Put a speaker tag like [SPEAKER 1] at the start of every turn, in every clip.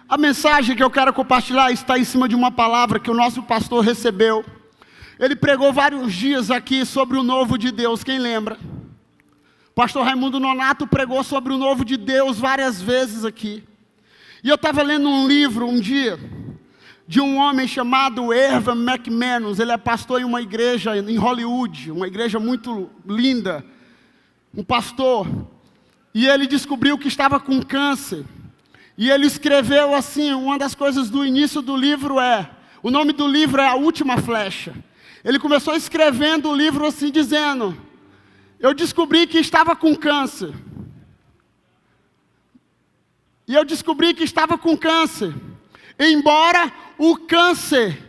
[SPEAKER 1] A mensagem que eu quero compartilhar está em cima de uma palavra que o nosso pastor recebeu. Ele pregou vários dias aqui sobre o novo de Deus, quem lembra? O pastor Raimundo Nonato pregou sobre o novo de Deus várias vezes aqui. E eu estava lendo um livro um dia, de um homem chamado Erwin McManus. Ele é pastor em uma igreja em Hollywood, uma igreja muito linda. Um pastor. E ele descobriu que estava com câncer. E ele escreveu assim, uma das coisas do início do livro o nome do livro é A Última Flecha. Ele começou escrevendo o livro assim, dizendo: eu descobri que estava com câncer. E eu descobri que estava com câncer. Embora o câncer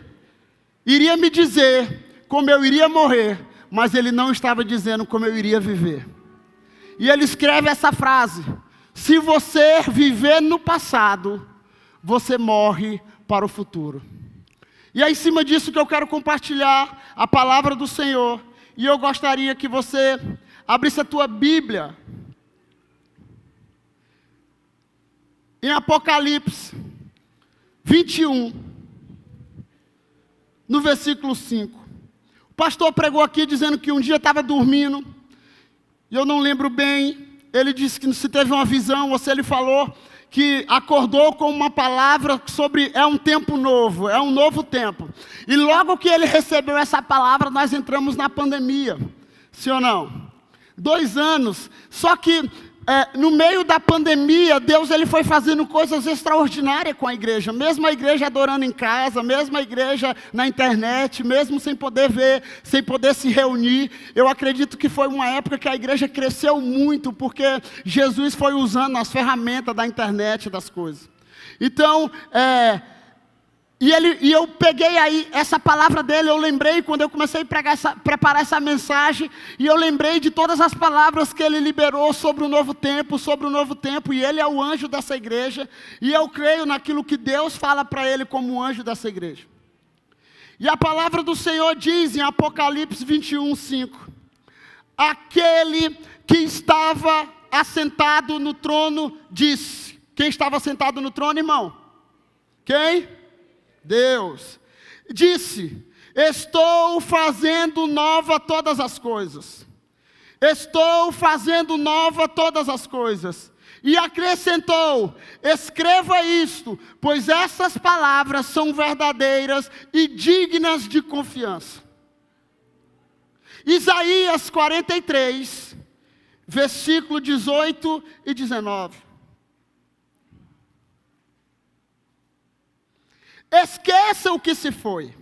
[SPEAKER 1] iria me dizer como eu iria morrer, mas ele não estava dizendo como eu iria viver. E ele escreve essa frase: se você viver no passado, você morre para o futuro. E é em cima disso que eu quero compartilhar a palavra do Senhor. E eu gostaria que você abrisse a tua Bíblia em Apocalipse 21, no versículo 5. O pastor pregou aqui dizendo que um dia estava dormindo, e eu não lembro bem. Ele disse que se teve uma visão, ou se ele falou que acordou com uma palavra sobre é um tempo novo, é um novo tempo. E logo que ele recebeu essa palavra, nós entramos na pandemia. Sim ou não? 2 anos. Só que no meio da pandemia, Deus ele foi fazendo coisas extraordinárias com a igreja. Mesmo a igreja adorando em casa, mesmo a igreja na internet, mesmo sem poder ver, sem poder se reunir. Eu acredito que foi uma época que a igreja cresceu muito, porque Jesus foi usando as ferramentas da internet, das coisas. Então, E eu peguei aí essa palavra dele, eu lembrei quando eu comecei a preparar essa mensagem, e eu lembrei de todas as palavras que ele liberou sobre o novo tempo, e ele é o anjo dessa igreja, e eu creio naquilo que Deus fala para ele como anjo dessa igreja. E a palavra do Senhor diz em Apocalipse 21, 5, aquele que estava assentado no trono disse. Quem estava sentado no trono, irmão? Quem? Deus. Disse: estou fazendo nova todas as coisas. Estou fazendo nova todas as coisas. E acrescentou: escreva isto, pois essas palavras são verdadeiras e dignas de confiança. Isaías 43, versículo 18 e 19. Esqueçam o que se foi.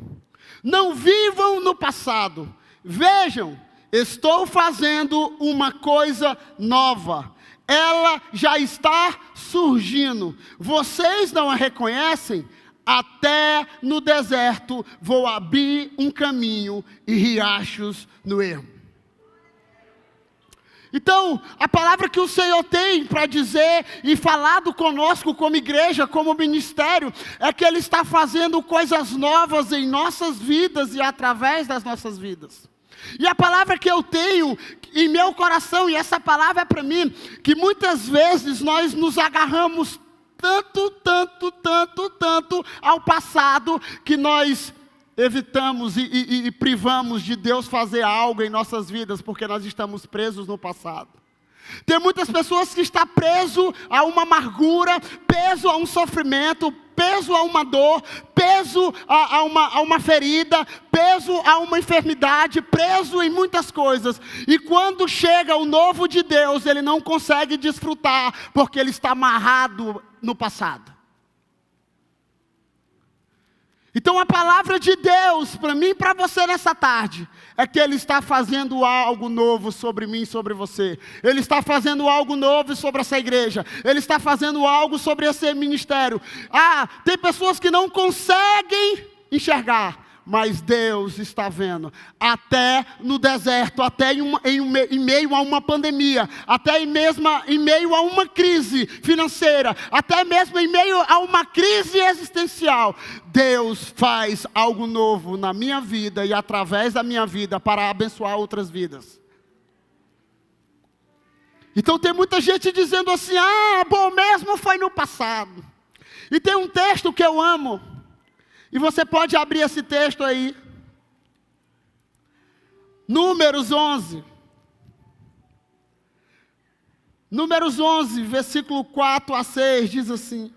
[SPEAKER 1] Não vivam no passado. Vejam, estou fazendo uma coisa nova. Ela já está surgindo. Vocês não a reconhecem? Até no deserto vou abrir um caminho e riachos no ermo. Então, a palavra que o Senhor tem para dizer e falado conosco como igreja, como ministério, é que Ele está fazendo coisas novas em nossas vidas e através das nossas vidas. E a palavra que eu tenho em meu coração, e essa palavra é para mim, que muitas vezes nós nos agarramos tanto ao passado, que nós evitamos e privamos de Deus fazer algo em nossas vidas, porque nós estamos presos no passado. Tem muitas pessoas que estão presos a uma amargura, preso a um sofrimento, preso a uma dor, preso a uma ferida, preso a uma enfermidade, preso em muitas coisas. E quando chega o novo de Deus, ele não consegue desfrutar, porque ele está amarrado no passado. Então a palavra de Deus, para mim e para você nessa tarde, é que Ele está fazendo algo novo sobre mim e sobre você. Ele está fazendo algo novo sobre essa igreja. Ele está fazendo algo sobre esse ministério. Tem pessoas que não conseguem enxergar, mas Deus está vendo. Até no deserto, até em meio a uma pandemia, até em meio a uma crise financeira, até mesmo em meio a uma crise existencial, Deus faz algo novo na minha vida e através da minha vida para abençoar outras vidas. Então tem muita gente dizendo assim: bom mesmo foi no passado. E tem um texto que eu amo, e você pode abrir esse texto aí. Números 11. Números 11, versículo 4 a 6, diz assim: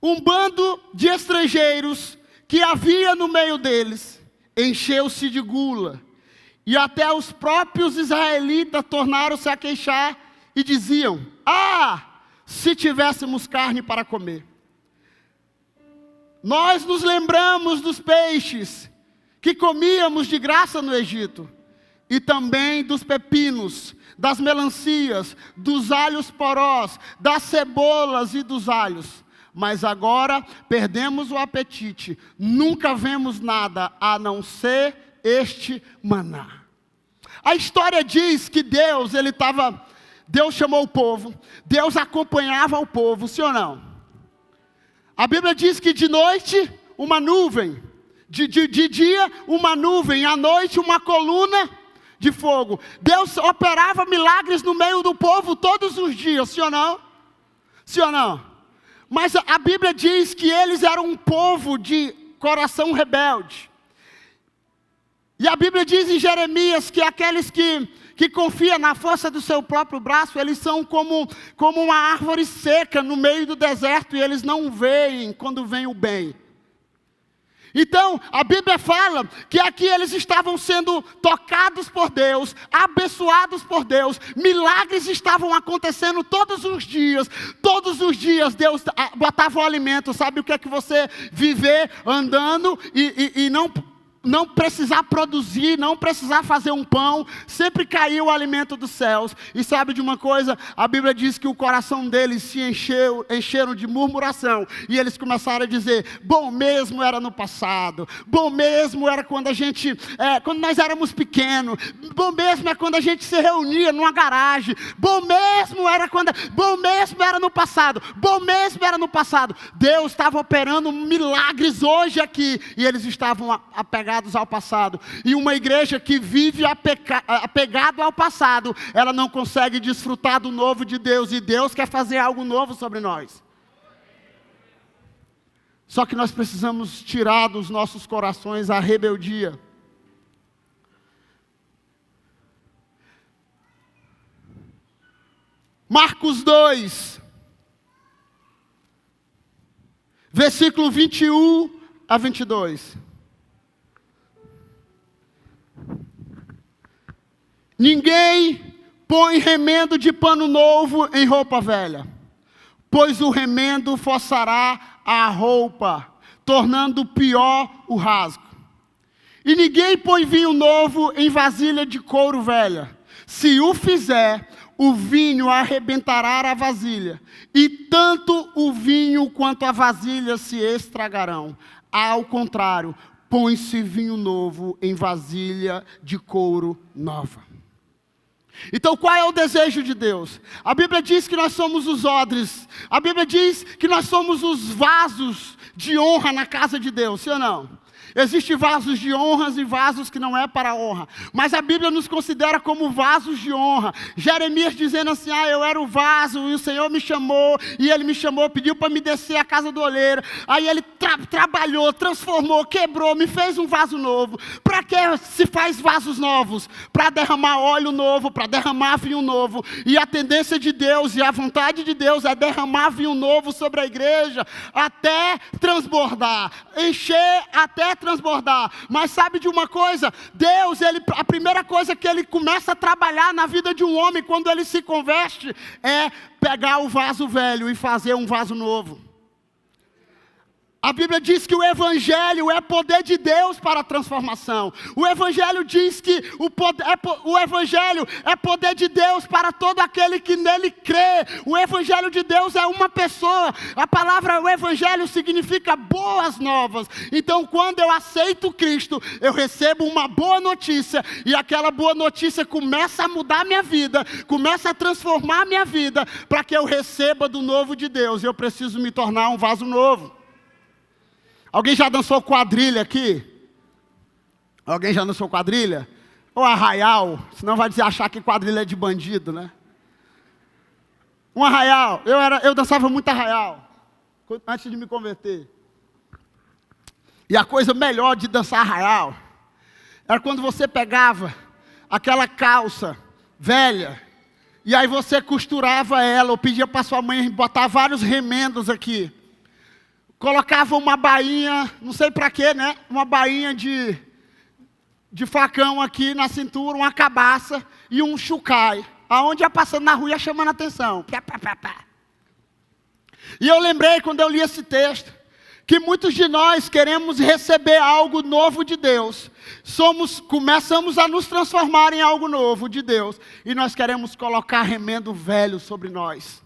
[SPEAKER 1] um bando de estrangeiros que havia no meio deles encheu-se de gula, e até os próprios israelitas tornaram-se a queixar e diziam: se tivéssemos carne para comer. Nós nos lembramos dos peixes que comíamos de graça no Egito, e também dos pepinos, das melancias, dos alhos porós, das cebolas e dos alhos. Mas agora perdemos o apetite, nunca vemos nada a não ser este maná. A história diz que Deus chamou o povo, Deus acompanhava o povo, sim ou não? A Bíblia diz que de noite uma nuvem, de dia uma nuvem, à noite uma coluna de fogo. Deus operava milagres no meio do povo todos os dias, sim ou não? Sim ou não? Mas a Bíblia diz que eles eram um povo de coração rebelde. E a Bíblia diz em Jeremias que aqueles que confiam na força do seu próprio braço, eles são como uma árvore seca no meio do deserto, e eles não veem quando vem o bem. Então, a Bíblia fala que aqui eles estavam sendo tocados por Deus, abençoados por Deus, milagres estavam acontecendo todos os dias Deus botava o alimento. Sabe o que é que você viver andando e não precisar produzir, não precisar fazer um pão, sempre caiu o alimento dos céus. E sabe de uma coisa? A Bíblia diz que o coração deles se encheram de murmuração, e eles começaram a dizer: bom mesmo era no passado, bom mesmo era quando quando nós éramos pequenos, bom mesmo é quando a gente se reunia numa garagem, bom mesmo era no passado, bom mesmo era no passado. Deus estava operando milagres hoje aqui, e eles estavam apegados ao passado. E uma igreja que vive apegado ao passado, ela não consegue desfrutar do novo de Deus, e Deus quer fazer algo novo sobre nós. Só que nós precisamos tirar dos nossos corações a rebeldia. Marcos 2, versículo 21 a 22. Ninguém põe remendo de pano novo em roupa velha, pois o remendo forçará a roupa, tornando pior o rasgo. E ninguém põe vinho novo em vasilha de couro velha. Se o fizer, o vinho arrebentará a vasilha, e tanto o vinho quanto a vasilha se estragarão. Ao contrário, põe-se vinho novo em vasilha de couro nova. Então, qual é o desejo de Deus? A Bíblia diz que nós somos os odres. A Bíblia diz que nós somos os vasos de honra na casa de Deus, sim ou não? Existem vasos de honras e vasos que não é para honra. Mas a Bíblia nos considera como vasos de honra. Jeremias dizendo assim: eu era o vaso e o Senhor me chamou. E Ele me chamou, pediu para me descer a casa do oleiro. Aí Ele trabalhou, transformou, quebrou, me fez um vaso novo. Para que se faz vasos novos? Para derramar óleo novo, para derramar vinho novo. E a tendência de Deus e a vontade de Deus é derramar vinho novo sobre a igreja até transbordar. Encher até transbordar. Mas sabe de uma coisa? Deus, a primeira coisa que Ele começa a trabalhar na vida de um homem quando ele se converte é pegar o vaso velho e fazer um vaso novo. A Bíblia diz que o Evangelho é poder de Deus para a transformação. O Evangelho diz que o Evangelho é poder de Deus para todo aquele que nele crê. O Evangelho de Deus é uma pessoa. A palavra o Evangelho significa boas novas. Então, quando eu aceito Cristo, eu recebo uma boa notícia. E aquela boa notícia começa a mudar minha vida, começa a transformar minha vida, para que eu receba do novo de Deus. Eu preciso me tornar um vaso novo. Alguém já dançou quadrilha aqui? Alguém já dançou quadrilha? Ou arraial? Senão vai achar que quadrilha é de bandido, né? Um arraial. Eu dançava muito arraial, antes de me converter. E a coisa melhor de dançar arraial era quando você pegava aquela calça velha, e aí você costurava ela, ou pedia para sua mãe botar vários remendos aqui. Colocava uma bainha, não sei para quê, né? Uma bainha de facão aqui na cintura, uma cabaça e um chucai. Aonde ia passando na rua ia chamando a atenção. Pá, pá, pá, pá. E eu lembrei, quando eu li esse texto, que muitos de nós queremos receber algo novo de Deus. Começamos a nos transformar em algo novo de Deus. E nós queremos colocar remendo velho sobre nós.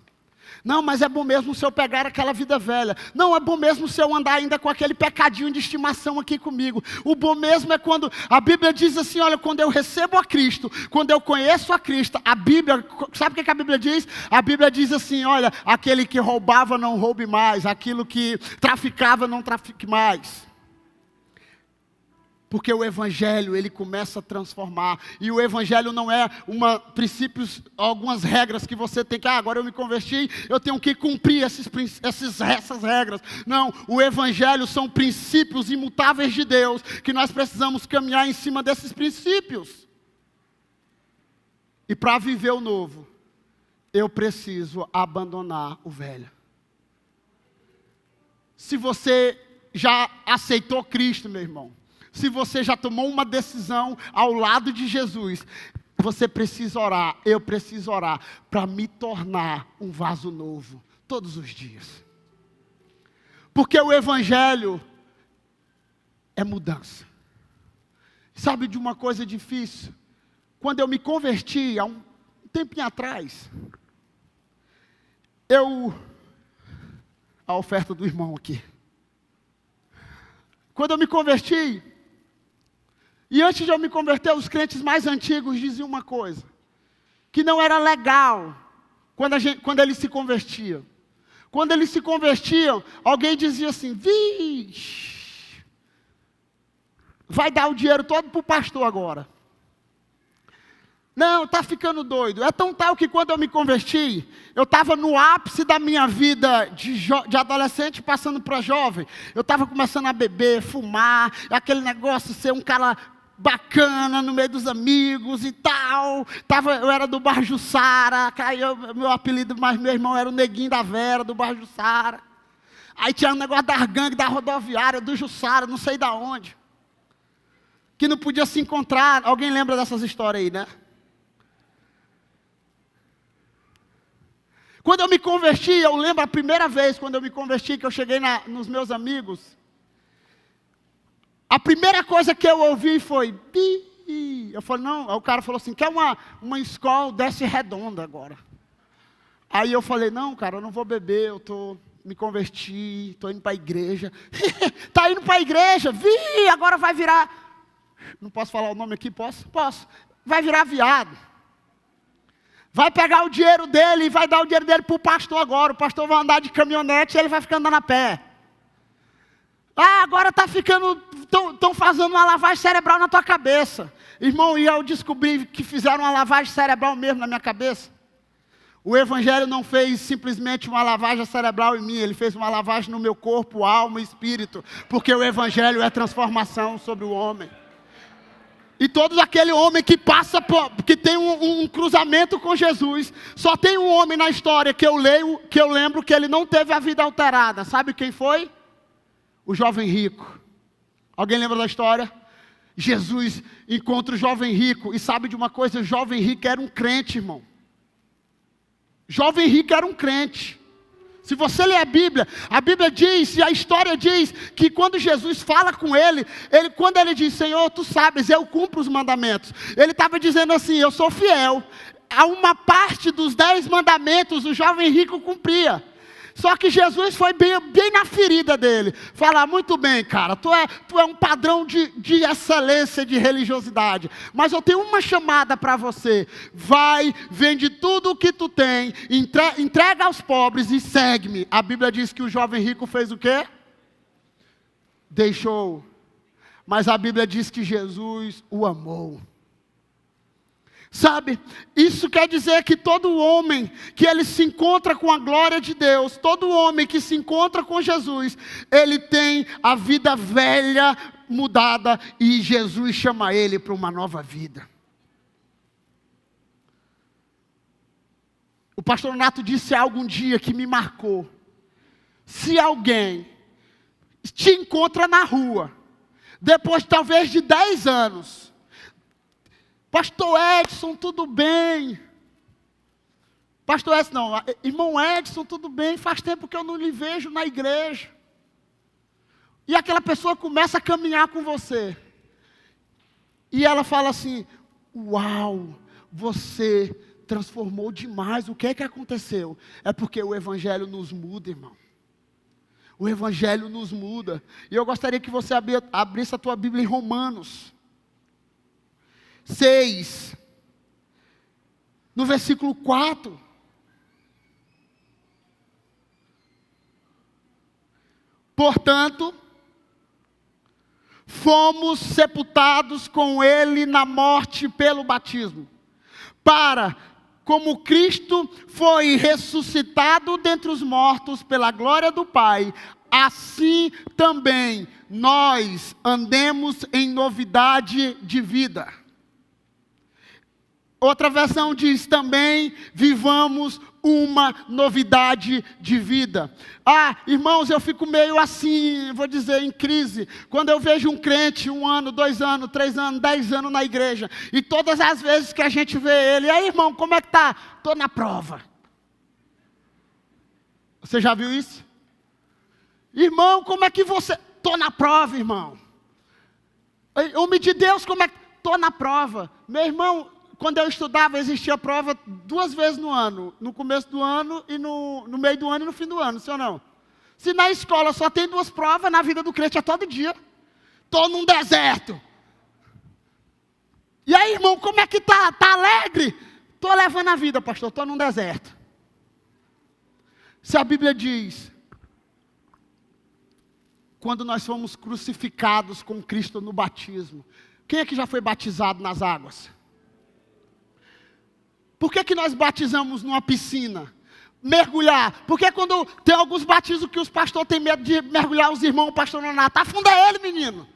[SPEAKER 1] Não, mas é bom mesmo se eu pegar aquela vida velha. Não, é bom mesmo se eu andar ainda com aquele pecadinho de estimação aqui comigo. O bom mesmo é quando a Bíblia diz assim, olha, quando eu recebo a Cristo, quando eu conheço a Cristo, a Bíblia, sabe o que a Bíblia diz? A Bíblia diz assim, olha, aquele que roubava não roube mais, aquilo que traficava não trafique mais. Porque o Evangelho, ele começa a transformar. E o Evangelho não é princípios, algumas regras que você tem que, agora eu me converti, eu tenho que cumprir essas regras. Não, o Evangelho são princípios imutáveis de Deus, que nós precisamos caminhar em cima desses princípios. E para viver o novo, eu preciso abandonar o velho. Se você já aceitou Cristo, meu irmão, se você já tomou uma decisão ao lado de Jesus, você precisa orar, eu preciso orar, para me tornar um vaso novo, todos os dias. Porque o Evangelho é mudança. Sabe de uma coisa difícil? Quando eu me converti, há um tempinho atrás, a oferta do irmão aqui. Quando eu me converti, e antes de eu me converter, os crentes mais antigos diziam uma coisa, que não era legal quando eles se convertiam. Quando eles se convertiam, alguém dizia assim, vixe, vai dar o dinheiro todo para o pastor agora. Não, está ficando doido. É tão tal que quando eu me converti, eu estava no ápice da minha vida de adolescente passando para jovem. Eu estava começando a beber, fumar, aquele negócio, ser um cara bacana no meio dos amigos e tal. Eu era do Bar Jussara, meu apelido, mas meu irmão era o Neguinho da Vera, do Bar Jussara. Aí tinha um negócio das gangues da rodoviária, do Jussara, não sei da onde. Que não podia se encontrar. Alguém lembra dessas histórias aí, né? Quando eu me converti, eu lembro a primeira vez quando eu me converti, que eu cheguei nos meus amigos. A primeira coisa que eu ouvi foi, bi. Eu falei, não. Aí o cara falou assim, quer uma escola desce redonda agora. Aí eu falei, não, cara, eu não vou beber, me converti, estou indo para a igreja. Está indo para a igreja? Agora vai virar, não posso falar o nome aqui, posso? Posso. Vai virar viado. Vai pegar o dinheiro dele e vai dar o dinheiro dele para o pastor agora. O pastor vai andar de caminhonete e ele vai ficar andando a pé. Agora estão fazendo uma lavagem cerebral na tua cabeça. Irmão, e eu descobri que fizeram uma lavagem cerebral mesmo na minha cabeça. O Evangelho não fez simplesmente uma lavagem cerebral em mim, ele fez uma lavagem no meu corpo, alma e espírito. Porque o Evangelho é transformação sobre o homem. E todo aquele homem que que tem um cruzamento com Jesus, só tem um homem na história que eu lembro que ele não teve a vida alterada. Sabe quem foi? O jovem rico. Alguém lembra da história? Jesus encontra o jovem rico, e sabe de uma coisa? O jovem rico era um crente, irmão. Jovem rico era um crente. Se você ler a Bíblia diz, e a história diz, que quando Jesus fala com ele, quando ele diz, Senhor, tu sabes, eu cumpro os mandamentos. Ele estava dizendo assim, eu sou fiel. A uma parte dos 10 mandamentos, o jovem rico cumpria. Só que Jesus foi bem na ferida dele. Falar, muito bem, cara, tu é um padrão de excelência, de religiosidade. Mas eu tenho uma chamada para você. Vai, vende tudo o que tu tem, entrega aos pobres e segue-me. A Bíblia diz que o jovem rico fez o quê? Deixou. Mas a Bíblia diz que Jesus o amou. Sabe, isso quer dizer que todo homem que ele se encontra com a glória de Deus, todo homem que se encontra com Jesus, ele tem a vida velha mudada e Jesus chama ele para uma nova vida. O pastor Nato disse algo um dia que me marcou. Se alguém te encontra na rua, depois talvez de 10 anos, pastor Edson, tudo bem? Pastor Edson, não, irmão Edson, tudo bem? Faz tempo que eu não lhe vejo na igreja. E aquela pessoa começa a caminhar com você. E ela fala assim, uau, você transformou demais. O que é que aconteceu? É porque o Evangelho nos muda, irmão. O Evangelho nos muda. E eu gostaria que você abrisse a tua Bíblia em Romanos 6, no versículo 4. Portanto, fomos sepultados com Ele na morte pelo batismo, para, como Cristo foi ressuscitado dentre os mortos pela glória do Pai, assim também nós andemos em novidade de vida. Outra versão diz também, vivamos uma novidade de vida. Irmãos, eu fico meio assim, vou dizer, em crise, quando eu vejo um crente, 1 ano, 2 anos, 3 anos, 10 anos na igreja, e todas as vezes que a gente vê ele, aí irmão, como é que tá? Estou na prova. Você já viu isso? Irmão, como é que você... Estou na prova, irmão. Homem de Deus, como é que... Estou na prova. Meu irmão... Quando eu estudava, existia prova 2 vezes no ano. No começo do ano e no meio do ano e no fim do ano, sim ou não? Se na escola só tem 2 provas, na vida do crente é todo dia. Estou num deserto. E aí, irmão, como é que tá? Está alegre? Estou levando a vida, pastor, estou num deserto. Se a Bíblia diz, quando nós fomos crucificados com Cristo no batismo, quem é que já foi batizado nas águas? Por que nós batizamos numa piscina? Mergulhar. Porque quando tem alguns batismos que os pastores têm medo de mergulhar os irmãos, o pastor Nonato, afunda ele, menino.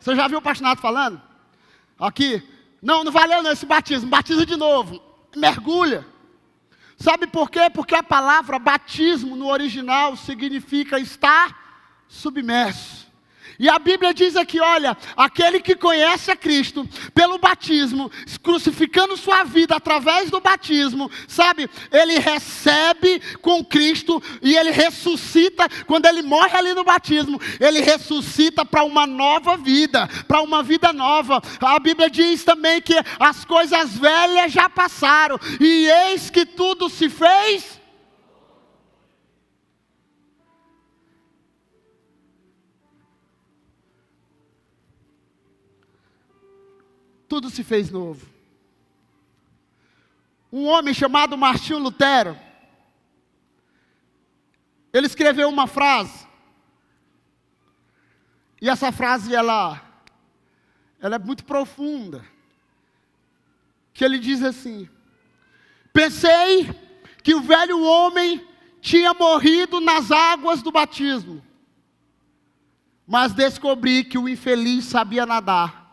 [SPEAKER 1] Você já viu o pastor Nonato falando? Aqui. Não valeu não esse batismo. Batiza de novo. Mergulha. Sabe por quê? Porque a palavra batismo no original significa estar submerso. E a Bíblia diz aqui, olha, aquele que conhece a Cristo pelo batismo, crucificando sua vida através do batismo, sabe, ele recebe com Cristo e ele ressuscita, quando ele morre ali no batismo, ele ressuscita para uma nova vida, para uma vida nova. A Bíblia diz também que as coisas velhas já passaram e eis que tudo se fez. Tudo se fez novo. Um homem chamado Martinho Lutero, ele escreveu uma frase, e essa frase ela é muito profunda, que ele diz assim: pensei que o velho homem tinha morrido nas águas do batismo, mas descobri que o infeliz sabia nadar.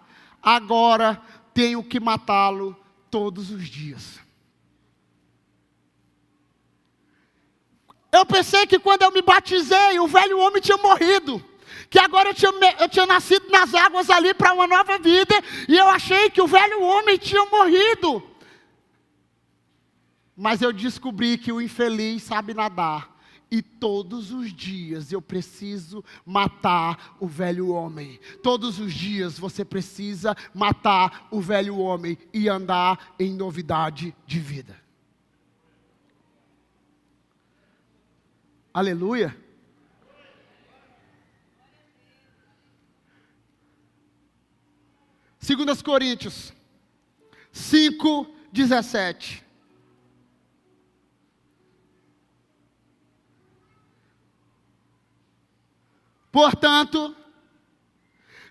[SPEAKER 1] Agora tenho que matá-lo todos os dias. Eu pensei que quando eu me batizei, o velho homem tinha morrido. Que agora eu tinha nascido nas águas ali para uma nova vida. E eu achei que o velho homem tinha morrido. Mas eu descobri que o infeliz sabe nadar. E todos os dias eu preciso matar o velho homem. Todos os dias você precisa matar o velho homem e andar em novidade de vida. Aleluia. Segundas Coríntios 5:17. Portanto,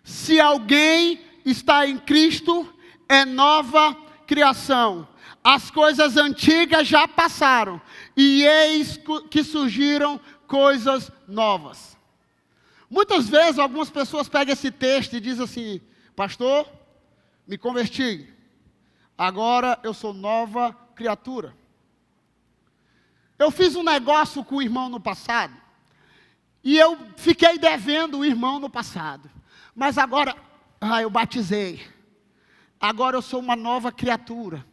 [SPEAKER 1] se alguém está em Cristo, é nova criação. As coisas antigas já passaram, e eis que surgiram coisas novas. Muitas vezes algumas pessoas pegam esse texto e dizem assim: pastor, me converti, agora eu sou nova criatura. Eu fiz um negócio com o irmão no passado, e eu fiquei devendo o irmão no passado, mas agora, eu batizei, agora eu sou uma nova criatura.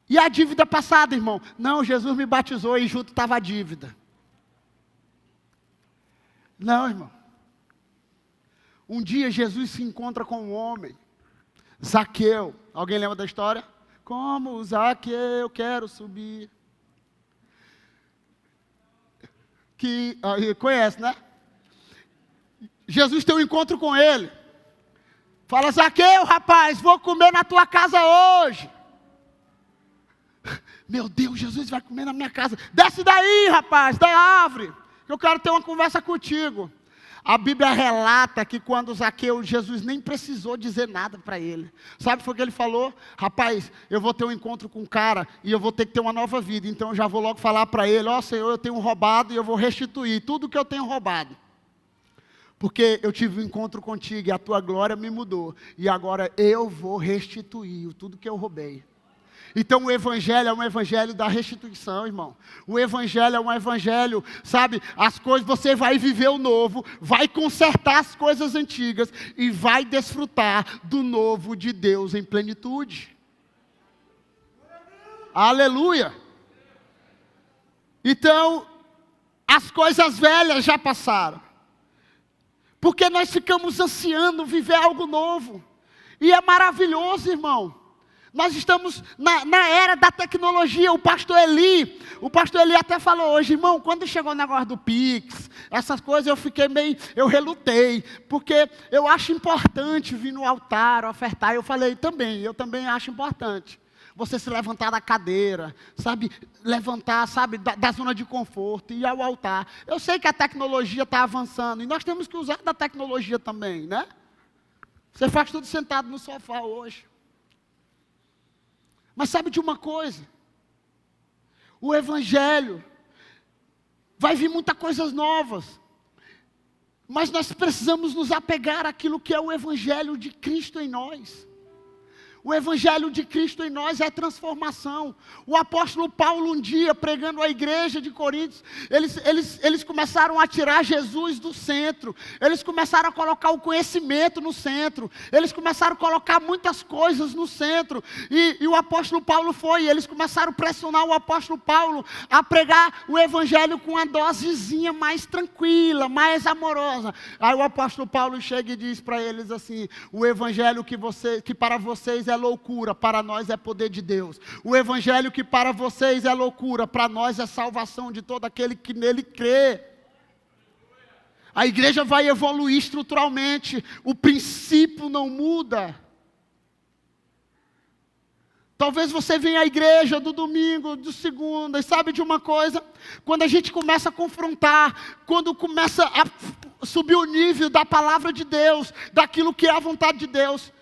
[SPEAKER 1] E a dívida passada, irmão? Não, Jesus me batizou e junto estava a dívida. Não, irmão. Um dia Jesus se encontra com um homem, Zaqueu. Alguém lembra da história? Como Zaqueu, quero subir. Conhece, né? Jesus tem um encontro com ele. Fala: Zaqueu, rapaz, vou comer na tua casa hoje. Meu Deus, Jesus vai comer na minha casa. Desce daí, rapaz, da árvore. Eu quero ter uma conversa contigo. A Bíblia relata que quando Zaqueu, Jesus nem precisou dizer nada para ele. Sabe o que ele falou? Rapaz, eu vou ter um encontro com um cara e eu vou ter que ter uma nova vida. Então eu já vou logo falar para ele: ó Senhor, eu tenho roubado e eu vou restituir tudo que eu tenho roubado. Porque eu tive um encontro contigo e a tua glória me mudou. E agora eu vou restituir tudo que eu roubei. Então o Evangelho é um Evangelho da restituição, irmão. O Evangelho é um Evangelho, sabe, as coisas, você vai viver o novo, vai consertar as coisas antigas e vai desfrutar do novo de Deus em plenitude. Aleluia! Então, as coisas velhas já passaram. Porque nós ficamos ansiando viver algo novo. E é maravilhoso, irmão. Nós estamos na era da tecnologia. O pastor Eli até falou hoje: irmão, quando chegou o negócio do Pix, essas coisas, eu relutei, porque eu acho importante vir no altar, ofertar. Eu falei: eu também acho importante. Você se levantar da cadeira, sabe, levantar, sabe, da zona de conforto e ir ao altar. Eu sei que a tecnologia está avançando, e nós temos que usar da tecnologia também, né? Você faz tudo sentado no sofá hoje. Mas sabe de uma coisa? O Evangelho vai vir muitas coisas novas. Mas nós precisamos nos apegar àquilo que é o Evangelho de Cristo em nós. O Evangelho de Cristo em nós é transformação. O apóstolo Paulo, um dia, pregando à igreja de Coríntios, eles começaram a tirar Jesus do centro. Eles começaram a colocar o conhecimento no centro. Eles começaram a colocar muitas coisas no centro. E o apóstolo Paulo eles começaram a pressionar o apóstolo Paulo a pregar o Evangelho com uma dosezinha mais tranquila, mais amorosa. Aí o apóstolo Paulo chega e diz para eles assim: o Evangelho que para vocês é loucura, para nós é poder de Deus. O Evangelho que para vocês é loucura, para nós é salvação de todo aquele que nele crê. A igreja vai evoluir estruturalmente, o princípio não muda. Talvez você venha à igreja do domingo, de segunda, e sabe de uma coisa? Quando a gente começa a confrontar, quando começa a subir o nível da palavra de Deus, daquilo que é a vontade de Deus,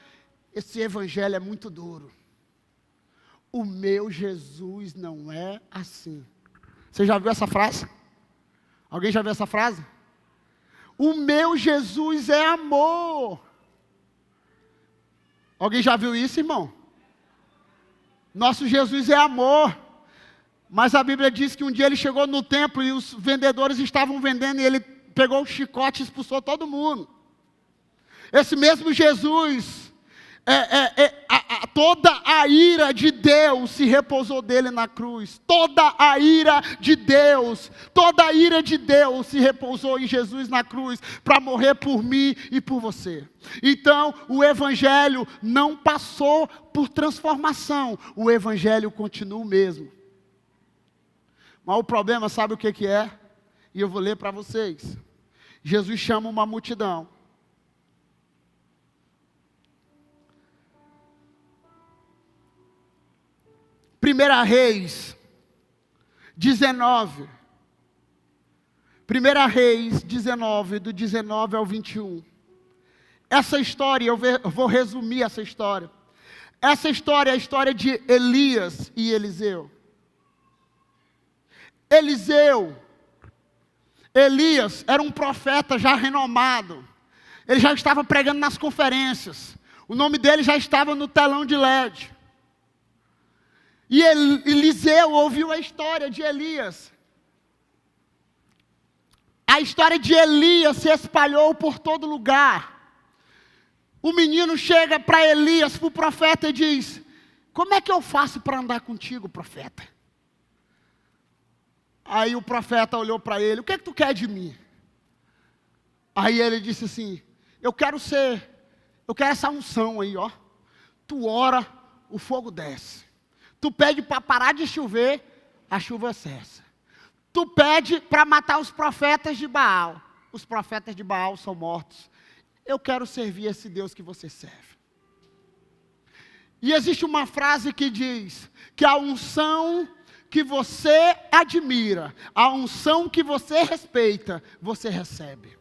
[SPEAKER 1] esse Evangelho é muito duro. O meu Jesus não é assim. Você já viu essa frase? Alguém já viu essa frase? O meu Jesus é amor. Alguém já viu isso, irmão? Nosso Jesus é amor. Mas a Bíblia diz que um dia ele chegou no templo e os vendedores estavam vendendo e ele pegou o chicote e expulsou todo mundo. Esse mesmo Jesus, toda a ira de Deus se repousou dele na cruz. Toda a ira de Deus se repousou em Jesus na cruz, para morrer por mim e por você. Então, o Evangelho não passou por transformação, o Evangelho continua o mesmo. Mas o problema, sabe o que é? E eu vou ler para vocês. Jesus chama uma multidão. Primeira Reis 19. Primeira Reis 19, do 19 ao 21. essa história, eu vou resumir essa história. Essa história é a história de Elias e Eliseu. Elias era um profeta já renomado. Ele já estava pregando nas conferências. O nome dele já estava no telão de LED. E Eliseu ouviu a história de Elias. A história de Elias se espalhou por todo lugar. O menino chega para Elias, para o profeta, e diz: como é que eu faço para andar contigo, profeta? Aí o profeta olhou para ele: o que é que tu quer de mim? Aí ele disse assim: eu quero essa unção aí, ó. Tu ora, o fogo desce. Tu pede para parar de chover, a chuva cessa. Tu pede para matar os profetas de Baal. Os profetas de Baal são mortos. Eu quero servir esse Deus que você serve. E existe uma frase que diz que a unção que você admira, a unção que você respeita, você recebe.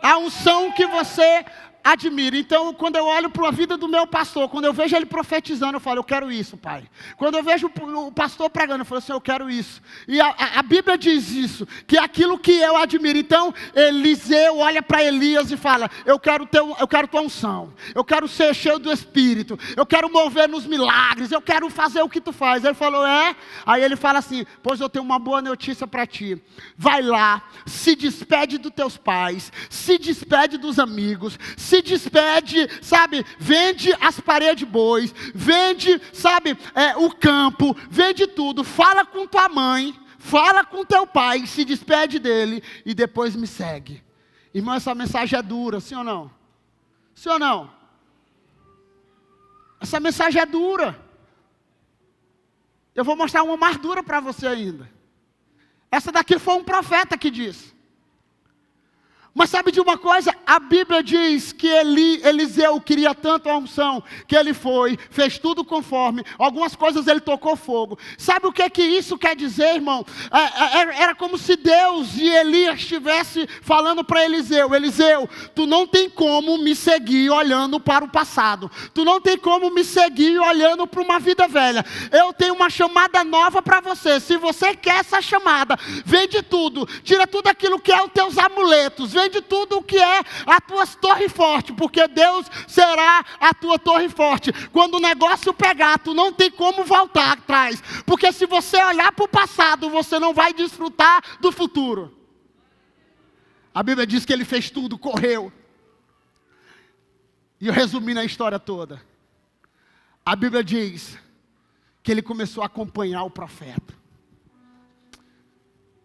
[SPEAKER 1] A unção que você admira. Então, quando eu olho para a vida do meu pastor, quando eu vejo ele profetizando, eu falo: eu quero isso, pai. Quando eu vejo o pastor pregando, eu falo assim: eu quero isso. E a Bíblia diz isso, que é aquilo que eu admiro. Então, Eliseu olha para Elias e fala: eu quero tua unção. Eu quero ser cheio do Espírito. Eu quero mover nos milagres. Eu quero fazer o que tu faz. Ele falou: é? Aí ele fala assim: pois eu tenho uma boa notícia para ti. Vai lá, se despede dos teus pais, se despede dos amigos, se despede, sabe, vende as paredes de bois, vende, sabe, o campo, vende tudo, fala com tua mãe, fala com teu pai, se despede dele e depois me segue. Irmão, essa mensagem é dura, sim ou não? Sim ou não? Essa mensagem é dura. Eu vou mostrar uma mais dura para você ainda. Essa daqui foi um profeta que disse. Mas sabe de uma coisa? A Bíblia diz que Eliseu queria tanto a unção, que ele foi, fez tudo conforme, algumas coisas ele tocou fogo. Sabe o que isso quer dizer, irmão? Era como se Deus e Elias estivessem falando para Eliseu: Eliseu, tu não tem como me seguir olhando para o passado. Tu não tem como me seguir olhando para uma vida velha. Eu tenho uma chamada nova para você. Se você quer essa chamada, vende tudo, tira tudo aquilo que é os teus amuletos, vende tudo o que é a tua torre forte, porque Deus será a tua torre forte. Quando o negócio pegar, tu não tem como voltar atrás, porque se você olhar para o passado, você não vai desfrutar do futuro. A Bíblia diz que ele fez tudo, correu. E eu resumi na história toda. A Bíblia diz que ele começou a acompanhar o profeta.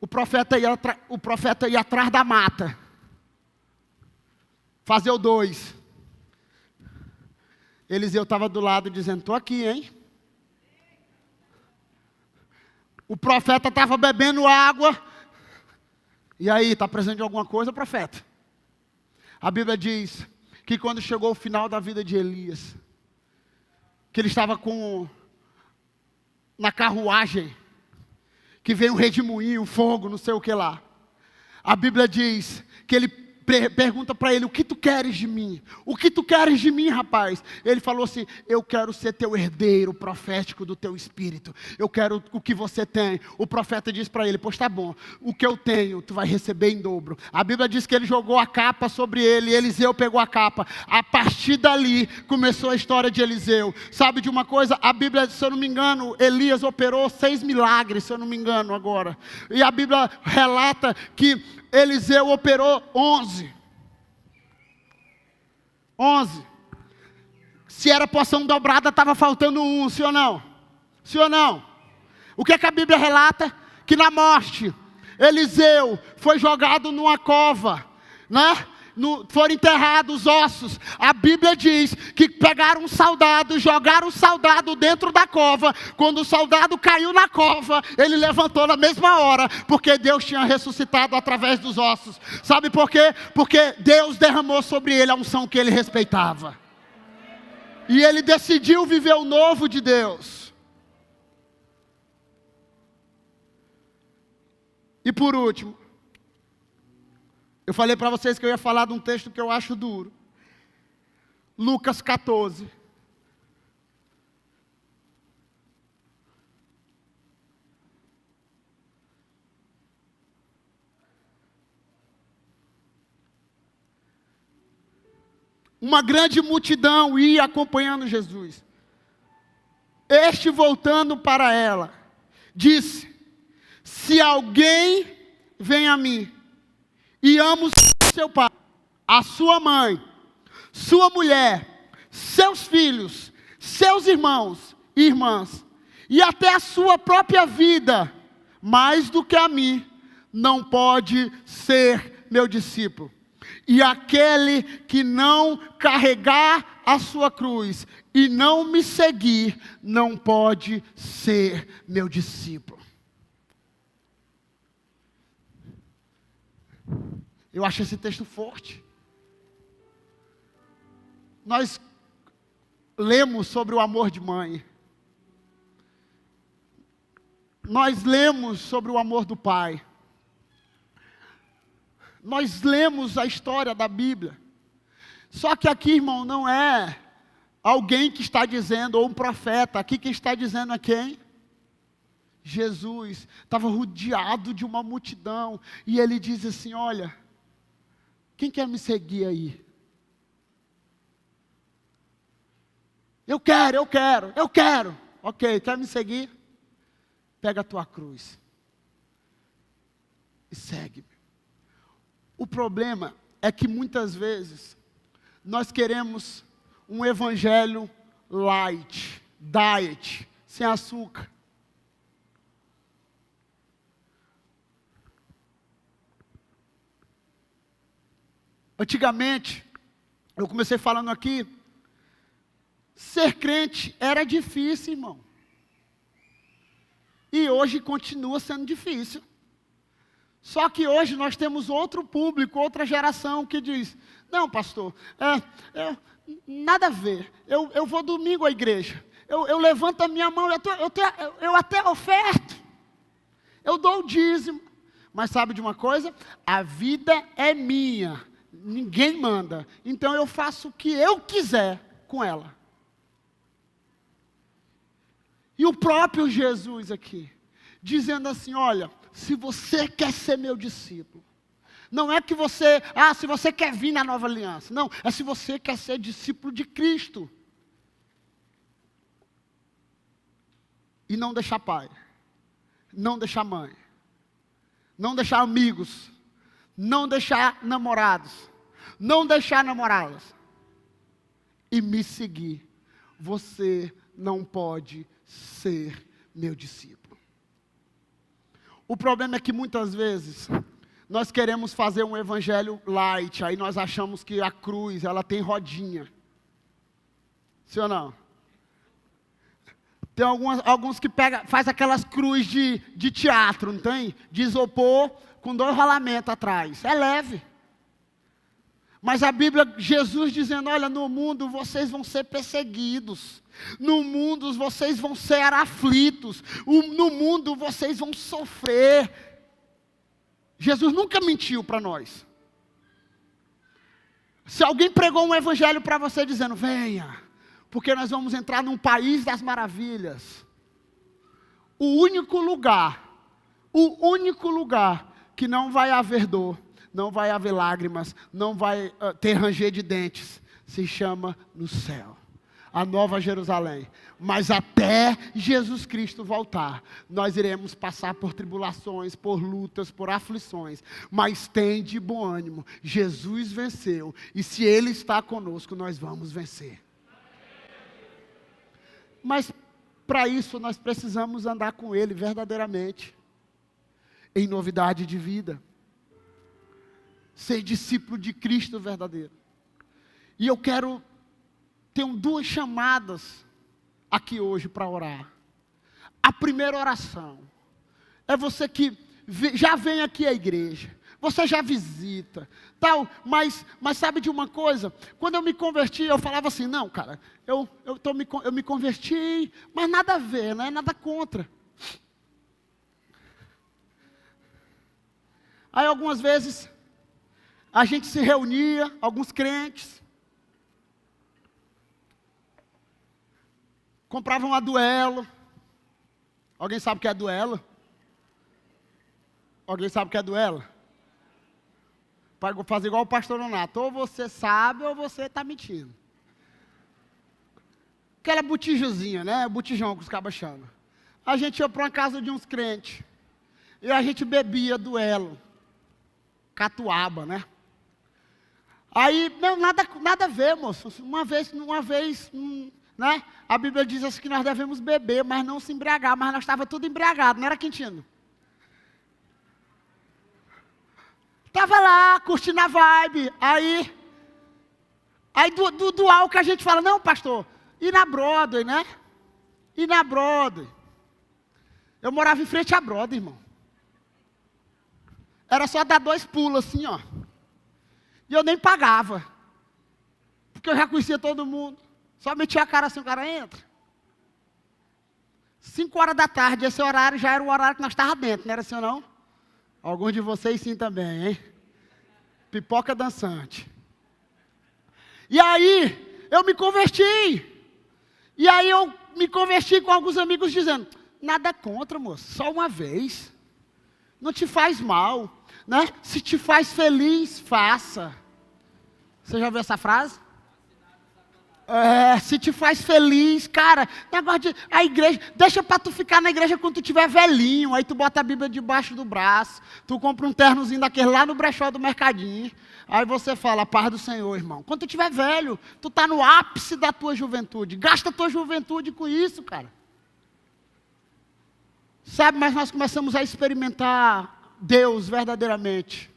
[SPEAKER 1] O profeta ia atrás da mata, fazer o 2. Eliseu estava do lado dizendo: estou aqui, hein? O profeta estava bebendo água. E aí, está precisando de alguma coisa, profeta? A Bíblia diz que quando chegou o final da vida de Elias, que ele estava na carruagem, que veio um redemoinho, um fogo, não sei o que lá. A Bíblia diz que ele pergunta para ele: o que tu queres de mim? O que tu queres de mim, rapaz? Ele falou assim: eu quero ser teu herdeiro profético do teu espírito. Eu quero o que você tem. O profeta diz para ele: pois tá bom, o que eu tenho tu vai receber em dobro. A Bíblia diz que ele jogou a capa sobre ele, e Eliseu pegou a capa. A partir dali começou a história de Eliseu. Sabe de uma coisa? A Bíblia, se eu não me engano, Elias operou 6 milagres, se eu não me engano agora. E a Bíblia relata que Eliseu operou 11. Se era porção dobrada, estava faltando 1, sim ou não? Sim ou não? O que a Bíblia relata? Que na morte, Eliseu foi jogado numa cova, né? Foram enterrados os ossos. A Bíblia diz que pegaram um soldado, jogaram o soldado dentro da cova. Quando o soldado caiu na cova, ele levantou na mesma hora, porque Deus tinha ressuscitado através dos ossos. Sabe por quê? Porque Deus derramou sobre ele a unção que ele respeitava. E ele decidiu viver o novo de Deus. E por último, eu falei para vocês que eu ia falar de um texto que eu acho duro. Lucas 14. Uma grande multidão ia acompanhando Jesus. Este, voltando para ela, disse: se alguém vem a mim e ama seu pai, a sua mãe, sua mulher, seus filhos, seus irmãos e irmãs, e até a sua própria vida, mais do que a mim, não pode ser meu discípulo. E aquele que não carregar a sua cruz e não me seguir, não pode ser meu discípulo. Eu acho esse texto forte. Nós lemos sobre o amor de mãe. Nós lemos sobre o amor do pai. Nós lemos a história da Bíblia. Só que aqui, irmão, não é alguém que está dizendo, ou um profeta. Aqui quem está dizendo é quem? Jesus. Estava rodeado de uma multidão. E ele diz assim: olha, quem quer me seguir aí? Eu quero. Ok, quer me seguir? Pega a tua cruz e segue-me. O problema é que muitas vezes nós queremos um evangelho light, diet, sem açúcar. Antigamente, eu comecei falando aqui, ser crente era difícil, irmão. E hoje continua sendo difícil. Só que hoje nós temos outro público, outra geração que diz: não, pastor, nada a ver, eu vou domingo à igreja, eu levanto a minha mão, eu até oferto, eu dou o dízimo, mas sabe de uma coisa? A vida é minha, ninguém manda, então eu faço o que eu quiser com ela. E o próprio Jesus aqui, dizendo assim: olha, se você quer ser meu discípulo, não é que você, se você quer vir na nova aliança, não, é se você quer ser discípulo de Cristo. E não deixar pai, não deixar mãe, não deixar amigos, não deixar namorados, não deixar namoradas, e me seguir, você não pode ser meu discípulo. O problema é que muitas vezes nós queremos fazer um evangelho light, aí nós achamos que a cruz, ela tem rodinha. Sim ou não? Tem alguns que faz aquelas cruz de teatro, não tem? De isopor com 2 rolamentos atrás. É leve. Mas a Bíblia, Jesus dizendo: olha, no mundo vocês vão ser perseguidos. No mundo vocês vão ser aflitos. No mundo vocês vão sofrer. Jesus nunca mentiu para nós. Se alguém pregou um evangelho para você dizendo: venha, porque nós vamos entrar num país das maravilhas. O único lugar que não vai haver dor, não vai haver lágrimas, não vai ter ranger de dentes, se chama no céu. A Nova Jerusalém. Mas até Jesus Cristo voltar, nós iremos passar por tribulações, por lutas, por aflições. Mas tem de bom ânimo, Jesus venceu. E se Ele está conosco, nós vamos vencer. Mas para isso nós precisamos andar com Ele verdadeiramente. Em novidade de vida. Ser discípulo de Cristo verdadeiro. E eu tenho 2 chamadas aqui hoje para orar. A primeira oração é você que já vem aqui à igreja, você já visita, tal, mas sabe de uma coisa? Quando eu me converti, eu falava assim: não, cara, eu me converti, mas nada a ver, não é nada contra. Aí algumas vezes a gente se reunia, alguns crentes, comprava uma Duelo. Alguém sabe o que é Duelo? Alguém sabe o que é Duelo? Para fazer igual o pastor Nonato. Ou você sabe ou você está mentindo. Aquela botijozinha, né? Botijão que os cabas chamam. A gente ia para uma casa de uns crentes. E a gente bebia Duelo. Catuaba, né? Aí, não, nada a ver, moço. Uma vez, né? A Bíblia diz assim que nós devemos beber, mas não se embriagar. Mas nós estávamos tudo embriagado, não era, Quintino? Estava lá, curtindo a vibe. Aí do álcool a gente fala, não, pastor, e na Broadway, né? E na Broadway. Eu morava em frente à Broadway, irmão. Era só dar 2 pulos assim, ó. E eu nem pagava. Porque eu já conhecia todo mundo. Só metia a cara assim, o cara entra. 5 horas da tarde, esse horário já era o horário que nós estávamos dentro, não era assim ou não? Alguns de vocês sim também, hein? Pipoca dançante. E aí, eu me converti. E aí eu me converti com alguns amigos dizendo, nada contra, moço, só uma vez. Não te faz mal, né? Se te faz feliz, faça. Você já ouviu essa frase? Se te faz feliz, cara, negócio de, a igreja, deixa para tu ficar na igreja quando tu tiver velhinho, aí tu bota a Bíblia debaixo do braço, tu compra um ternozinho daquele lá no brechó do mercadinho, aí você fala, paz do Senhor, irmão. Quando tu tiver velho, tu tá no ápice da tua juventude, gasta a tua juventude com isso, cara. Sabe, mas nós começamos a experimentar Deus verdadeiramente,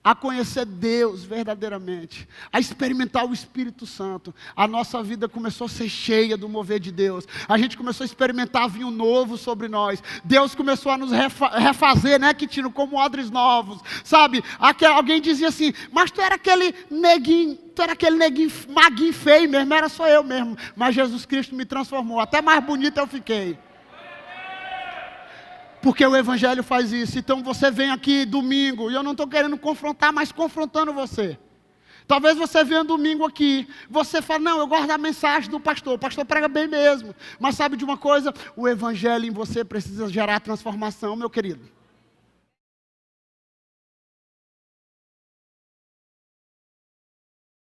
[SPEAKER 1] a conhecer Deus verdadeiramente, a experimentar o Espírito Santo. A nossa vida começou a ser cheia do mover de Deus. A gente começou a experimentar vinho novo sobre nós. Deus começou a nos refazer, né, Quintino, como odres novos, sabe? Alguém dizia assim, mas tu era aquele neguinho maguinho feio mesmo, era só eu mesmo. Mas Jesus Cristo me transformou, até mais bonito eu fiquei. Porque o Evangelho faz isso. Então você vem aqui domingo, e eu não estou querendo confrontar, mas confrontando você. Talvez você venha domingo aqui, você fala, não, eu gosto da mensagem do pastor, o pastor prega bem mesmo. Mas sabe de uma coisa? O Evangelho em você precisa gerar transformação, meu querido.